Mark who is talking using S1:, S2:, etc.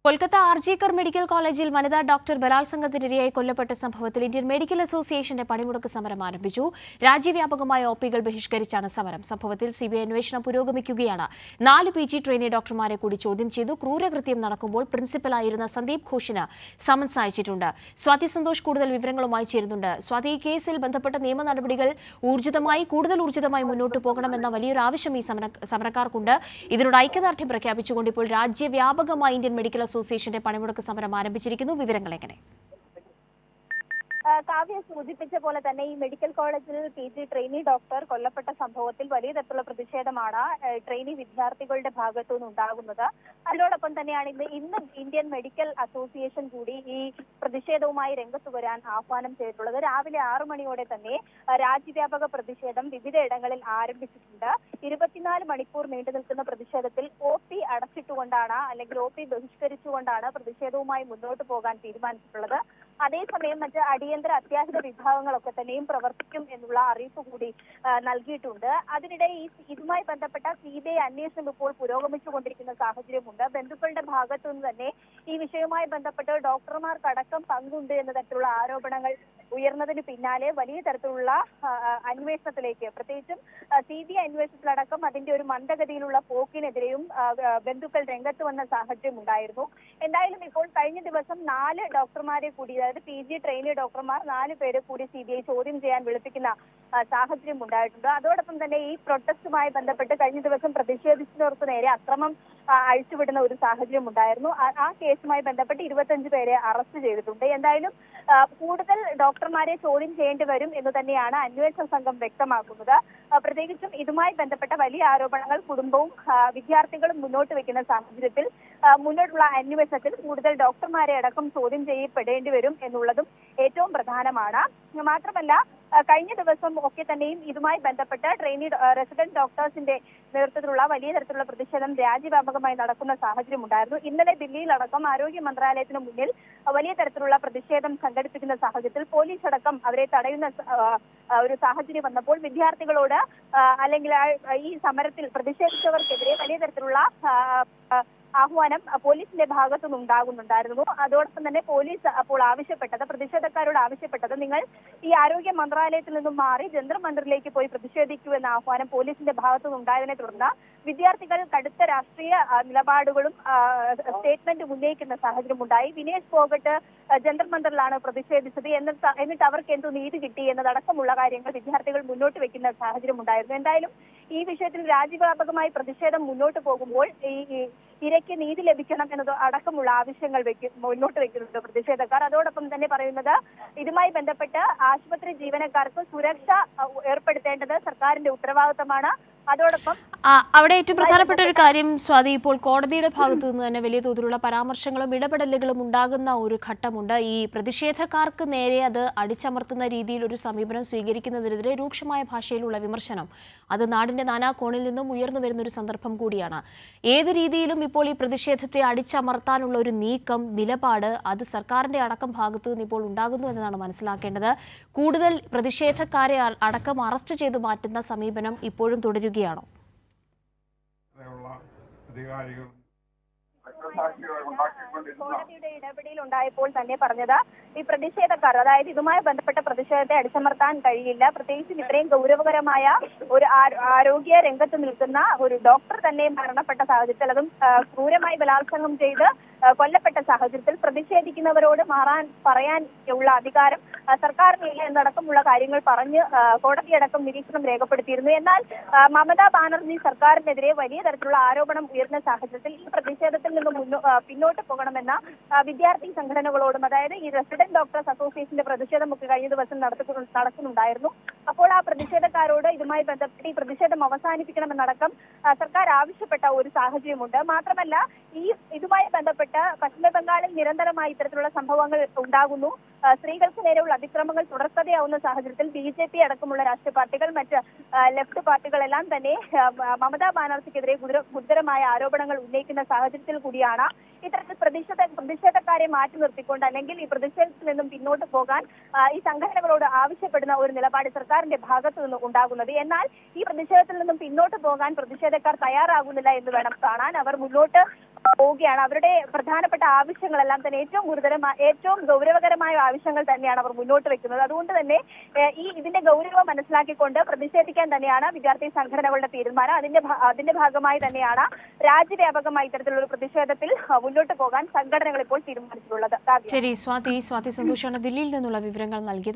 S1: Kolkata RG Kar medical കോളേജിൽ വനിതാ doctor ബലാത്സംഗത്തിനിരയായി കൊല്ലപ്പെട്ട സംഭവത്തിൽ ഇന്ത്യൻ മെഡിക്കൽ അസോസിയേഷന്റെ പണിമുടക്ക് സമരം ആരംഭിച്ചു. രാജ്യവ്യാപകമായ ഒപികൾ ബഹിഷ്കരിച്ചാണ് സമരം. സംഭവത്തിൽ സിബിഐ അന്വേഷണം പുരോഗമിക്കുകയാണ്. 4 PG ട്രെയിനി ഡോക്ടർമാരെ കൂടി ചോദ്യം ചെയ്തു. ക്രൂരകൃത്യം നടക്കുമ്പോൾ പ്രിൻസിപ്പലായിരുന്ന സന്ദീപ് ഘോഷിന് സമൻസ് അയച്ചിട്ടുണ്ട്. സ്വാതി സന്തോഷ് കൂടുതൽ വിവരങ്ങളുമായി ചേരുന്നുണ്ട്. സ്വാതി, ഈ കേസിൽ ബന്ധപ്പെട്ട നിയമ നടപടികൾ കൂടുതൽ ഊർജിതമായി മുന്നോട്ട് പോകണമെന്ന വലിയൊരു ആവശ്യം ഈ സമരക്കാർക്കുണ്ട്. ഇതിനോട് ഐക്യദാർഢ്യം പ്രഖ്യാപിച്ചുകൊണ്ട് ഇപ്പോൾ രാജ്യവ്യാപകമായി ഇന്ത്യൻ മെഡിക്കൽ അസോസിയേഷന്റെ പണിമുടക്ക് സമരം ആരംഭിച്ചിരിക്കുന്നു. വിവരങ്ങൾ എങ്ങനെ?
S2: കാവ്യ സൂചിപ്പിച്ച പോലെ തന്നെ ഈ മെഡിക്കൽ കോളേജിൽ PG ട്രെയിനി ഡോക്ടർ കൊല്ലപ്പെട്ട സംഭവത്തിൽ വലിയ തരത്തിലുള്ള പ്രതിഷേധമാണ് ട്രെയിനി വിദ്യാർത്ഥികളുടെ ഭാഗത്തു നിന്നുണ്ടാകുന്നത്. അതിനോടൊപ്പം തന്നെയാണ് ഇന്ന് ഇന്ത്യൻ മെഡിക്കൽ അസോസിയേഷൻ കൂടി ഈ പ്രതിഷേധവുമായി രംഗത്ത് വരാൻ ആഹ്വാനം ചെയ്തിട്ടുള്ളത്. രാവിലെ 6 മണിയോടെ തന്നെ രാജ്യവ്യാപക പ്രതിഷേധം വിവിധയിടങ്ങളിൽ ആരംഭിച്ചിട്ടുണ്ട്. 24 മണിക്കൂർ നീണ്ടു നിൽക്കുന്ന പ്രതിഷേധത്തിൽ OP അടച്ചിട്ടുകൊണ്ടാണ് അല്ലെങ്കിൽ OP ബഹിഷ്കരിച്ചുകൊണ്ടാണ് പ്രതിഷേധവുമായി മുന്നോട്ട് പോകാൻ തീരുമാനിച്ചിട്ടുള്ളത്. അതേസമയം മറ്റ് അടിയന്തര അത്യാഹിത വിഭാഗങ്ങളൊക്കെ തന്നെയും പ്രവർത്തിക്കും എന്നുള്ള അറിയിപ്പ് കൂടി നൽകിയിട്ടുണ്ട്. അതിനിടെ ഇതുമായി ബന്ധപ്പെട്ട CBI അന്വേഷണം ഇപ്പോൾ പുരോഗമിച്ചുകൊണ്ടിരിക്കുന്ന സാഹചര്യമുണ്ട്. ബന്ധുക്കളുടെ ഭാഗത്തു നിന്ന് തന്നെ ഈ വിഷയവുമായി ബന്ധപ്പെട്ട് ഡോക്ടർമാർക്കടക്കം പങ്കുണ്ട് എന്ന തരത്തിലുള്ള ആരോപണങ്ങൾ ഉയർന്നതിന് പിന്നാലെ വലിയ തരത്തിലുള്ള അന്വേഷണത്തിലേക്ക്, പ്രത്യേകിച്ചും CBI അന്വേഷണത്തിലടക്കം അതിന്റെ ഒരു മന്ദഗതിയിലുള്ള പോക്കിനെതിരെയും ബന്ധുക്കൾ രംഗത്ത് വന്ന സാഹചര്യം ഉണ്ടായിരുന്നു. എന്തായാലും ഇപ്പോൾ കഴിഞ്ഞ ദിവസം 4 ഡോക്ടർമാരെ കൂടി, അതായത് PG ട്രെയിനി ഡോക്ടർമാർ 4 പേരെ കൂടി CBI ചോദ്യം ചെയ്യാൻ വിളിപ്പിക്കുന്ന സാഹചര്യം ഉണ്ടായിട്ടുണ്ട്. അതോടൊപ്പം തന്നെ ഈ പ്രൊട്ടസ്റ്റുമായി ബന്ധപ്പെട്ട് കഴിഞ്ഞ ദിവസം പ്രതിഷേധിച്ചവർക്ക് നേരെ അക്രമം അഴിച്ചുവിടുന്ന ഒരു സാഹചര്യം ഉണ്ടായിരുന്നു. ആ കേസുമായി ബന്ധപ്പെട്ട് 25 പേരെ അറസ്റ്റ് ചെയ്തിട്ടുണ്ട്. എന്തായാലും കൂടുതൽ ഡോക്ടർമാരെ ചോദ്യം ചെയ്യേണ്ടി വരും എന്ന് തന്നെയാണ് അന്വേഷണ സംഘം വ്യക്തമാക്കുന്നത്. പ്രത്യേകിച്ചും ഇതുമായി ബന്ധപ്പെട്ട വലിയ ആരോപണങ്ങൾ കുടുംബവും വിദ്യാർത്ഥികളും മുന്നോട്ട് വെക്കുന്ന സാഹചര്യത്തിൽ മുന്നോട്ടുള്ള അന്വേഷണത്തിൽ കൂടുതൽ ഡോക്ടർമാരെ അടക്കം ചോദ്യം ചെയ്യപ്പെടേണ്ടി വരും എന്നുള്ളതും ഏറ്റവും പ്രധാനമാണ്. മാത്രമല്ല കഴിഞ്ഞ ദിവസം ഒക്കെ തന്നെയും ഇതുമായി ബന്ധപ്പെട്ട് ട്രെയിനി റെസിഡന്റ് ഡോക്ടേഴ്സിന്റെ നേതൃത്വത്തിലുള്ള വലിയ തരത്തിലുള്ള പ്രതിഷേധം രാജ്യവ്യാപകമായി നടക്കുന്ന സാഹചര്യം ഉണ്ടായിരുന്നു. ഇന്നലെ ദില്ലിയിലടക്കം ആരോഗ്യ മന്ത്രാലയത്തിന് മുന്നിൽ വലിയ തരത്തിലുള്ള പ്രതിഷേധം സംഘടിപ്പിക്കുന്ന സാഹചര്യത്തിൽ പോലീസ് അടക്കം അവരെ തടയുന്ന ഒരു സാഹചര്യം വന്നപ്പോൾ വിദ്യാർത്ഥികളോട് അല്ലെങ്കിൽ ഈ സമരത്തിൽ പ്രതിഷേധിച്ചവർക്കെതിരെ വലിയ തരത്തിലുള്ള ആഹ്വാനം പോലീസിന്റെ ഭാഗത്തു നിന്നുണ്ടാകുന്നുണ്ടായിരുന്നു. അതോടൊപ്പം തന്നെ പോലീസ് അപ്പോൾ പ്രതിഷേധക്കാരോട് ആവശ്യപ്പെട്ടത് നിങ്ങൾ ഈ ആരോഗ്യ മന്ത്രാലയത്തിൽ നിന്നും മാറി ജന്തർ മന്ദിറിലേക്ക് പോയി പ്രതിഷേധിക്കൂ എന്ന ആഹ്വാനം പോലീസിന്റെ ഭാഗത്തു നിന്നുണ്ടായതിനെ തുടർന്ന് വിദ്യാർത്ഥികൾ കടുത്ത രാഷ്ട്രീയ നിലപാടുകളും സ്റ്റേറ്റ്മെന്റും ഉന്നയിക്കുന്ന സാഹചര്യം ഉണ്ടായി. വിനേഷ് ഫോഗട്ട് ജന്തർ മന്ദിറിലാണ് പ്രതിഷേധിച്ചത്, എന്നിട്ട് അവർക്ക് എന്തു നീതി കിട്ടി എന്നതടക്കമുള്ള കാര്യങ്ങൾ വിദ്യാർത്ഥികൾ മുന്നോട്ട് വെക്കുന്ന സാഹചര്യം ഉണ്ടായിരുന്നു. എന്തായാലും ഈ വിഷയത്തിൽ രാജ്യവ്യാപകമായി പ്രതിഷേധം മുന്നോട്ട് പോകുമ്പോൾ ഈ ഇരയ്ക്ക് നീതി ലഭിക്കണം എന്നത് അടക്കമുള്ള ആവശ്യങ്ങൾ മുന്നോട്ട് വെക്കുന്നുണ്ട് പ്രതിഷേധക്കാർ. അതോടൊപ്പം തന്നെ പറയുന്നത് ഇതുമായി ബന്ധപ്പെട്ട് ആശുപത്രി ജീവനക്കാർക്ക് സുരക്ഷ ഏർപ്പെടുത്തേണ്ടത് സർക്കാരിന്റെ ഉത്തരവാദിത്തമാണ്. അതോടൊപ്പം
S1: അവിടെ ഏറ്റവും പ്രധാനപ്പെട്ട ഒരു കാര്യം സ്വാതി, ഇപ്പോൾ കോടതിയുടെ ഭാഗത്തു നിന്ന് തന്നെ വലിയ തോതിലുള്ള പരാമർശങ്ങളും ഇടപെടലുകളും ഉണ്ടാകുന്ന ഒരു ഘട്ടമുണ്ട്. ഈ പ്രതിഷേധക്കാർക്ക് നേരെ അത് അടിച്ചമർത്തുന്ന രീതിയിൽ ഒരു സമീപനം സ്വീകരിക്കുന്നതിനെതിരെ രൂക്ഷമായ ഭാഷയിലുള്ള വിമർശനം അത് നാടിന്റെ നാനാകോണിൽ നിന്നും ഉയർന്നു വരുന്ന ഒരു സന്ദർഭം കൂടിയാണ്. ഏത് രീതിയിലും ഇപ്പോൾ ഈ പ്രതിഷേധത്തെ അടിച്ചമർത്താനുള്ള ഒരു നീക്കം, നിലപാട് അത് സർക്കാരിന്റെ അടക്കം ഭാഗത്തു നിന്ന് ഇപ്പോൾ ഉണ്ടാകുന്നു എന്നതാണ് മനസ്സിലാക്കേണ്ടത്. കൂടുതൽ പ്രതിഷേധക്കാരെ അടക്കം അറസ്റ്റ് ചെയ്ത് മാറ്റുന്ന സമീപനം ഇപ്പോഴും തുടരുകയാണോ?
S2: കോടതിയുടെ ഇടപെടൽ ഉണ്ടായപ്പോൾ തന്നെ പറഞ്ഞത് ഈ പ്രതിഷേധക്കാർ, അതായത് ഇതുമായി ബന്ധപ്പെട്ട പ്രതിഷേധത്തെ അടിച്ചമർത്താൻ കഴിയില്ല. പ്രത്യേകിച്ചും ഇത്രയും ഗൗരവകരമായ ഒരു ആരോഗ്യ രംഗത്ത് നിൽക്കുന്ന ഒരു ഡോക്ടർ തന്നെ മരണപ്പെട്ട സാഹചര്യത്തിൽ, അതും ക്രൂരമായി ബലാത്സംഗം ചെയ്ത് കൊല്ലപ്പെട്ട സാഹചര്യത്തിൽ പ്രതിഷേധിക്കുന്നവരോട് പറയാൻ ഉള്ള അധികാരം സർക്കാരിനില്ല എന്നടക്കമുള്ള കാര്യങ്ങൾ പറഞ്ഞ് കോടതിയടക്കം നിരീക്ഷണം രേഖപ്പെടുത്തിയിരുന്നു. എന്നാൽ മമതാ ബാനർജി സർക്കാരിനെതിരെ വലിയ തരത്തിലുള്ള ആരോപണം ഉയർന്ന സാഹചര്യത്തിൽ ഈ പ്രതിഷേധത്തിൽ നിന്നും പിന്നോട്ട് പോകണമെന്ന വിദ്യാർത്ഥി സംഘടനകളോടും, അതായത് ഈ റെസിഡന്റ് ഡോക്ടേഴ്സ് അസോസിയേഷന്റെ പ്രതിഷേധമൊക്കെ കഴിഞ്ഞ ദിവസം നടക്കുന്നുണ്ടായിരുന്നു. അപ്പോൾ ആ പ്രതിഷേധക്കാരോട് ഇതുമായി ബന്ധപ്പെട്ട് ഈ പ്രതിഷേധം അവസാനിപ്പിക്കണമെന്നടക്കം സർക്കാർ ആവശ്യപ്പെട്ട ഒരു സാഹചര്യമുണ്ട്. മാത്രമല്ല ഇതുമായി ബന്ധപ്പെട്ട് പശ്ചിമ ബംഗാളിൽ നിരന്തരമായി ഇത്തരത്തിലുള്ള സംഭവങ്ങൾ ഉണ്ടാകുന്നു. സ്ത്രീകൾക്ക് നേരെയുള്ള അതിക്രമങ്ങൾ തുടർക്കഥയാവുന്ന സാഹചര്യത്തിൽ BJP അടക്കമുള്ള രാഷ്ട്രീയ പാർട്ടികൾ, മറ്റ് ലെഫ്റ്റ് പാർട്ടികളെല്ലാം തന്നെ മമതാ ബാനർജിക്കെതിരെ ഗുരുതരമായ ആരോപണങ്ങൾ ഉന്നയിക്കുന്ന സാഹചര്യത്തിൽ കൂടിയാണ് ഇത്തരത്തിൽ പ്രതിഷേധക്കാരെ മാറ്റി നിർത്തിക്കൊണ്ട് അല്ലെങ്കിൽ ഈ പ്രതിഷേധത്തിൽ നിന്നും പിന്നോട്ട് പോകാൻ ഈ സംഘടനകളോട് ആവശ്യപ്പെടുന്ന ഒരു നിലപാട് സർക്കാരിന്റെ ഭാഗത്തു നിന്ന് ഉണ്ടാകുന്നത്. എന്നാൽ ഈ പ്രതിഷേധത്തിൽ നിന്നും പിന്നോട്ട് പോകാൻ പ്രതിഷേധക്കാർ തയ്യാറാകുന്നില്ല എന്ന് വേണം കാണാൻ. അവർ മുന്നോട്ട് പോവുകയാണ്. അവരുടെ പ്രധാനപ്പെട്ട ആവശ്യങ്ങളെല്ലാം തന്നെ ഏറ്റവും ഗൗരവകരമായ ആവശ്യങ്ങൾ തന്നെയാണ് അവർ മുന്നോട്ട് വെക്കുന്നത്. അതുകൊണ്ട് തന്നെ ഇതിന്റെ ഗൗരവം മനസ്സിലാക്കിക്കൊണ്ട് പ്രതിഷേധിക്കാൻ തന്നെയാണ് വിദ്യാർത്ഥി സംഘടനകളുടെ തീരുമാനം. അതിന്റെ ഭാഗമായി തന്നെയാണ് രാജ്യവ്യാപകമായി ഇത്തരത്തിലുള്ള പ്രതിഷേധത്തിൽ മുന്നോട്ട് പോകാൻ സംഘടനകൾ ഇപ്പോൾ തീരുമാനിച്ചിട്ടുള്ളത്.
S1: ശരി, സ്വാതി സന്തോഷാണ് ദില്ലിയിൽ നിന്നുള്ള വിവരങ്ങൾ നൽകിയത്.